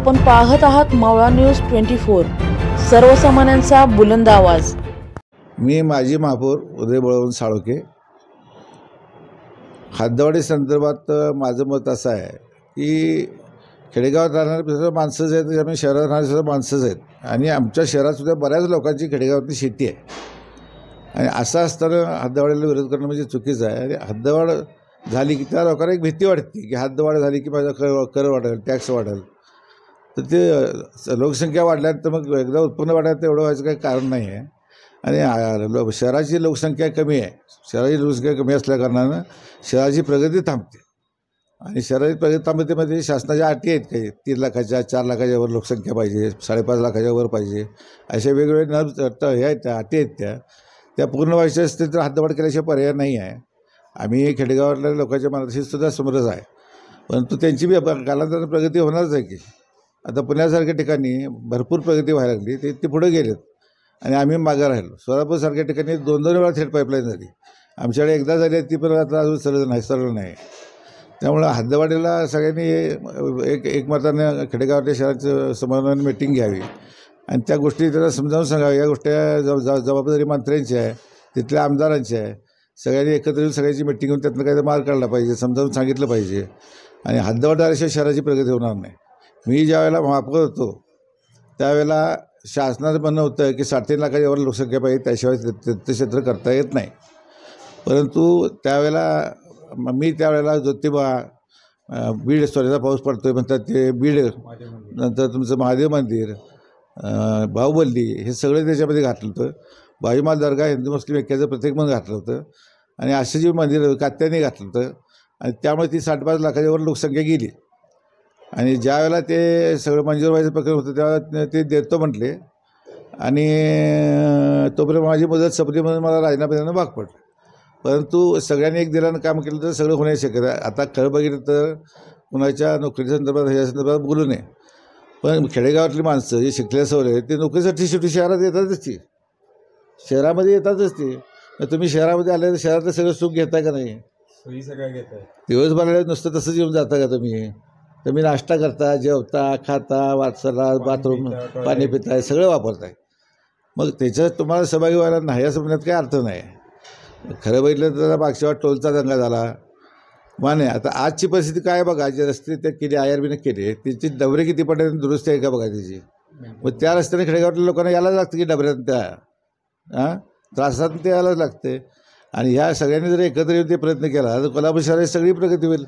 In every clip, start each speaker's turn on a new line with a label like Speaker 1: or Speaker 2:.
Speaker 1: आपण पाहत आहात मावळा न्यूज 24, सर्वसामान्यांचा बुलंद आवाज।
Speaker 2: मी माजी महापौर उदय बळवंत साळोखे। हद्दवाढी संदर्भात माझं मत असं आहे की खेडेगावात राहणारे माणसंच आहेत, त्यामुळे शहरात राहणारे सुद्धा माणसंच आहेत आणि आमच्या शहरात सुद्धा बऱ्याच लोकांची खेडेगावातली शेती आहे आणि असं असताना हद्दवाढीला विरोध करणं म्हणजे चुकीचं आहे। आणि हद्दवाढ झाली की त्या लोकांना एक भीती वाटते की हद्दवाढ झाली की माझा कर वाढेल, टॅक्स वाढेल, तर ते लोकसंख्या वाढल्यानंतर मग एकदा उत्पन्न वाढायला तर एवढं व्हायचं काही कारण नाही आहे। आणि शहराची लोकसंख्या कमी आहे, शहराची लोकसंख्या कमी असल्याकारणानं शहराची प्रगती थांबते आणि शहराची प्रगती थांबतेमध्ये शासनाच्या अटी आहेत काही 3 लाखाच्या 4 लाखाच्या वर लोकसंख्या पाहिजे, 5.5 लाखाच्या वर पाहिजे, अशा वेगवेगळे हे आहेत त्या अटी आहेत त्या पूर्ण व्हायच्या असतील तर हद्दवाढ केल्याशिवाय पर्याय नाही आहे। आम्ही खेडेगावातल्या लोकांच्या मनाशी सुद्धा समरस आहे, परंतु त्यांची बी कालांतराने प्रगती होणारच आहे की आता पुण्यासारख्या ठिकाणी भरपूर प्रगती व्हायला लागली, ते पुढे गेलेत आणि आम्ही मागं राहिलो। सोलापूरसारख्या ठिकाणी 2-2 वेळा थेट पाईपलाईन झाली, आमच्याकडे एकदा झाली ती पण आता अजून सरळ नाही। त्यामुळं हद्दवाढीला सगळ्यांनी एक मताने खेडेगावातल्या शहराचं समन्वयाने मीटिंग घ्यावी आणि त्या गोष्टी त्याला समजावून सांगाव्या। या गोष्टी जबाबदारी मंत्र्यांची आहे, तिथल्या आमदारांची आहे, सगळ्यांनी एकत्र येऊन सगळ्यांची मीटिंग घेऊन त्यातनं काही मार्ग काढला पाहिजे, समजावून सांगितलं पाहिजे आणि हद्दवाढ झाल्याशिवाय शहराची प्रगती होणार नाही। मी ज्या वेळेला महापौर होतो त्यावेळेला शासनाचं म्हणणं होतं की 3.5 लाखाच्या वर लोकसंख्या पाहिजे, त्याशिवाय तीर्थक्षेत्र करता येत नाही। परंतु त्यावेळेला त्यावेळेला ज्योतिबा, बीड सोन्याचा पाऊस पडतोय म्हणतात ते बीड, नंतर तुमचं महादेव मंदिर, बाहुबली, हे सगळं त्याच्यामध्ये घातलं होतं। बाजीमाल दर्गा हिंदू मुस्लिम ऐक्याचं प्रत्येक मन घातलं होतं आणि असे जे मंदिर कात्याने घातलं होतं आणि त्यामुळे ती 5.5 लाखाच्या वर लोकसंख्या गेली आणि ज्या वेळेला ते सगळं मंजूर व्हायचं प्रकरण होतं तेव्हा ते देतो म्हटले आणि तोपर्यंत माझी मुदत संपली म्हणून मला राजीनामा देणं भाग पडलं। परंतु सगळ्यांनी एक दिलानं काम केलं तर सगळं होण्याची शक्यता आहे। आता खरं बघितलं तर कुणाच्या नोकरीच्या संदर्भात ह्या संदर्भात बोलू नये, पण खेडेगावातली माणसं जे शिकल्या सवय आहेत ते नोकरीसाठी शेवटी शहरात येतातच, ती शहरामध्ये येतातच ती। तुम्ही शहरामध्ये आले तर शहरातलं सगळं सुख घेताय का नाही?
Speaker 3: सोयी सगळ्या घेताय,
Speaker 2: दिवसभराला नुसतं तसंच येऊन जाता का तुम्ही नाश्ता करता, जेवता, खाता, वाचला, बाथरूम, पाणी पिताय, सगळं वापरताय, मग त्याच्यात तुम्हाला सहभागी व्हायला नाही असं म्हणण्यात काही अर्थ नाही। खरं बघितलं तर मागच्या वेळा टोलचा दंगा झाला माने, आता आजची परिस्थिती काय बघा, जे रस्ते त्या केले IRB केले त्याची डबरे किती पडले दुरुस्ती आहे का बघा त्याची, मग त्या रस्त्याने खेडेगावातल्या लोकांना यायलाच लागतं की डबऱ्यात त्या त्रासात ते यायलाच लागते आणि ह्या सगळ्यांनी जर एकत्र येऊन ते प्रयत्न केला तर कोल्हापूर शहराची सगळी प्रगती होईल।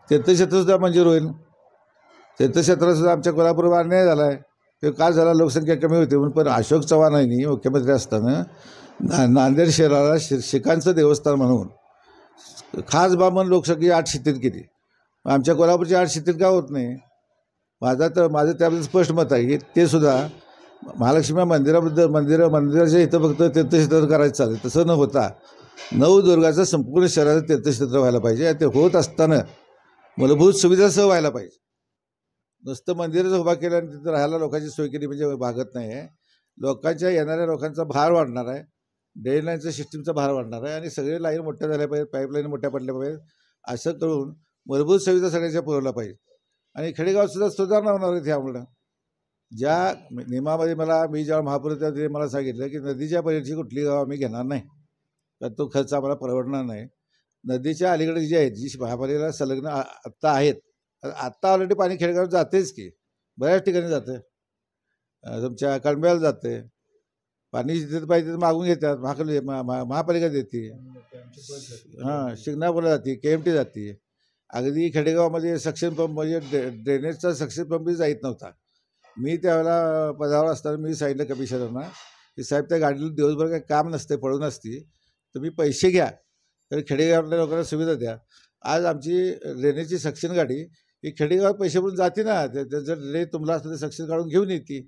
Speaker 2: तीर्थक्षेत्रसुद्धा मंजूर होईल, तीर्थक्षेत्रासुद्धा आमच्या कोल्हापूरवर अन्याय झाला आहे, ते का झाला, लोकसंख्या कमी होती म्हणून। पण अशोक चव्हाणांनी मुख्यमंत्री असताना नांदेड शहराला शिखांचं देवस्थान म्हणून खास बाबन लोकसंख्या 8 शिथित केली, आमच्या कोल्हापूरची 8 शिथित का होत नाही? माझं त्याबद्दल स्पष्ट मत आहे की ते सुद्धा महालक्ष्मी मंदिराच्या इथं फक्त तीर्थक्षेत्र करायचं चालेल, तसं न होता नवदुर्गाचं संपूर्ण शहराचं तीर्थक्षेत्र व्हायला पाहिजे। ते होत असताना मूलभूत सुविधासह व्हायला पाहिजे, नुसतं मंदिरच उभा केलं आणि तिथं राहायला लोकांची सोय केली म्हणजे भागत नाही आहे। लोकांच्या येणाऱ्या लोकांचा भार वाढणार आहे, ड्रेन लाईनचा सिस्टीमचा भार वाढणार आहे आणि सगळे लाईन मोठ्या झाल्या पाहिजेत, पाईपलाईन मोठ्या पडल्या पाहिजेत, असं करून मूलभूत सुविधा सगळ्यांच्या पुरवल्या पाहिजे आणि खेडेगावसुद्धा सुधारणा होणार आहे। त्यामुळं ज्या नियमामध्ये मी जेव्हा महापौर होतो ते मला सांगितलं की नदीच्या पलीकडची कुठली गाव आम्ही घेणार नाही, तर तो खर्च आम्हाला परवडणार नाही। नदीच्या अलीकडे जी आहेत, जी महापालिकेला संलग्न आत्ता आहेत, आत्ता ऑलरेडी पाणी खेडेगावात जातेच की, बऱ्याच ठिकाणी जाते, तुमच्या कळंब्याला जाते पाणी, जिथे पाहिजे मागून घेतात, महापालिका देते, शिंगणापूरला जाते, KMT जाते। अगदी खेडेगावामध्ये सक्शन पंप म्हणजे ड्रेनेजचा सक्शन पंपही जात नव्हता। मी त्यावेळेला पदावर असताना मी सांगितलं कमिशनरना की साहेब त्या गाडीला दिवसभर काही काम नसते, पडून असते, तुम्ही पैसे घ्या तर खेडेगावातल्या लोकांना सुविधा द्या। आज आमची ड्रेनेजची सक्शन गाडी ही खेडेगावात पैसे भरून जाते ना, जर ड्रेनेज तुमला असतं तर सक्शन काढून घेऊन येते,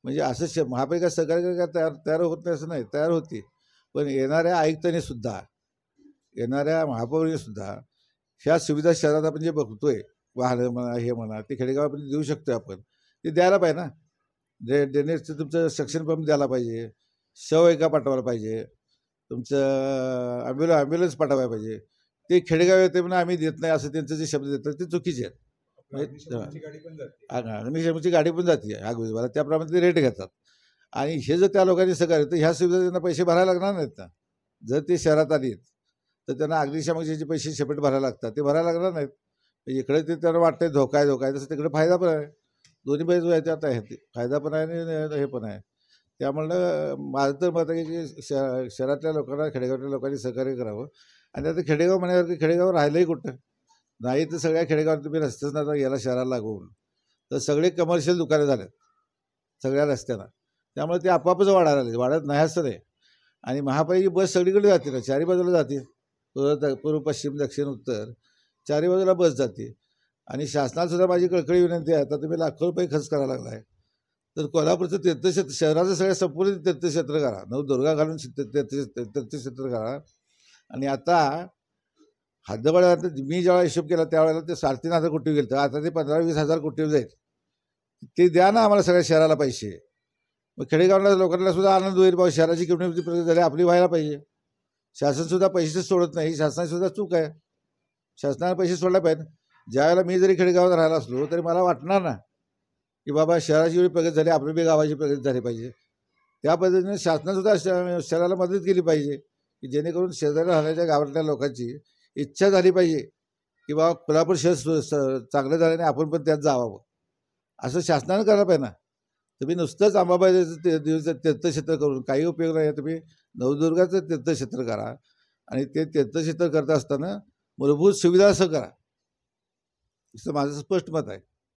Speaker 2: म्हणजे असं महापालिका सहकार्य काय तयार होत नाही असं नाही, तयार होती। पण येणाऱ्या आयुक्तांनी सुद्धा, येणाऱ्या महापौरांनी सुद्धा ह्या सुविधा शहरात आपण जे बघतोय, वाहनं म्हणा हे म्हणा, ते खेडेगावात देऊ शकतो आपण, ते द्यायला पाहिजे ना। ड्रेनेजचं तुमचं सक्शन पंप द्यायला पाहिजे, शवयिका पाठवायला पाहिजे, तुमचं ॲम्ब्युलन्स पाठवायला पाहिजे। ते खेडेगाव येते म्हणून आम्ही देत नाही असं त्यांचं जे शब्द देतात ते चुकीचे आहेत। अग्निशमनची गाडी पण जाते आग विझवायला, त्याप्रमाणे ते रेट घेतात. आणि हे जर त्या लोकांनी सहकार्य तर ह्या सुविधा त्यांना पैसे भरायला लागणार नाहीत ना. जर ते शहरात आली तर त्यांना अग्निशमनचे जे पैसे सेपरेट भरायला लागतात ते भरायला लागणार नाहीत. इकडे ते त्यांना वाटतंय धोका आहे तसं तिकडे फायदा पण आहे. दोन्ही बाजू आहेत त्यात आहे, फायदा पण आहे आणि हे पण आहे. त्यामुळं माझं तर मत आहे की शहरातल्या लोकांना खेडेगावातल्या लोकांनी सहकार्य करावं. आणि आता खेडेगाव म्हणण्यासारखं खेडेगाव राहिलंही कुठं नाही. तर सगळ्या खेडेगावात तुम्ही रस्तेच ना याला शहराला लागून तर सगळे कमर्शियल दुकाने झालेत सगळ्या रस्त्यानं. त्यामुळे ते आपापच वाढायला लागले, वाढत नाही असं नाही. आणि महापालिकेची बस सगळीकडे जाते ना, चारी बाजूला जाते, पूर्व पश्चिम दक्षिण उत्तर चारी बाजूला बस जाते. आणि शासनाला सुद्धा माझी कळकळी विनंती आहे, आता तुम्ही लाखो रुपये खर्च करायला लागला आहे तर कोल्हापूरचं तीर्थक्षेत्र शहराचं सगळं संपूर्ण तीर्थक्षेत्र करा, नवदुर्गा घालून तीर्थक्षेत्र करा. आणि आता हद्दवाड्यानंतर मी ज्यावेळेला हिशोब केला त्यावेळेला ते 3.5 कोटी गेलं, तर आता ते 15-20 हजार कोटी जाईल. ते द्या ना आम्हाला सगळ्या शहराला पैसे. मग खेडेगावाला लोकांना सुद्धा आनंद होईल, बाबा शहराची किंमत प्रगती झाली, आपली व्हायला पाहिजे. शासनसुद्धा पैसे सोडत नाही, शासनाची सुद्धा चूक आहे. शासनाने पैसे सोडला पाहिजे. ज्यावेळेला मी जरी खेडेगावात राहिला असलो तरी मला वाटणार ना की बाबा शहराची एवढी प्रगती झाली, आपली बी गावाची प्रगती झाली पाहिजे. त्या पद्धतीने शासनासुद्धा शहराला मदत केली पाहिजे की जेणेकरून शेजारी राहण्याच्या गावातल्या लोकांची इच्छा झाली पाहिजे की बाबा कोल्हापूर शहर चांगलं झालं आणि आपण पण त्यात जावावं, असं शासनानं करायला पाहिजे ना. तुम्ही नुसतंच अंबाबाईचं तीर्थक्षेत्र करून काही उपयोग नाही. तुम्ही नवदुर्गाचं तीर्थक्षेत्र करा आणि ते तीर्थक्षेत्र करत असताना मूलभूत सुविधा असं करा, असं माझं स्पष्ट मत आहे.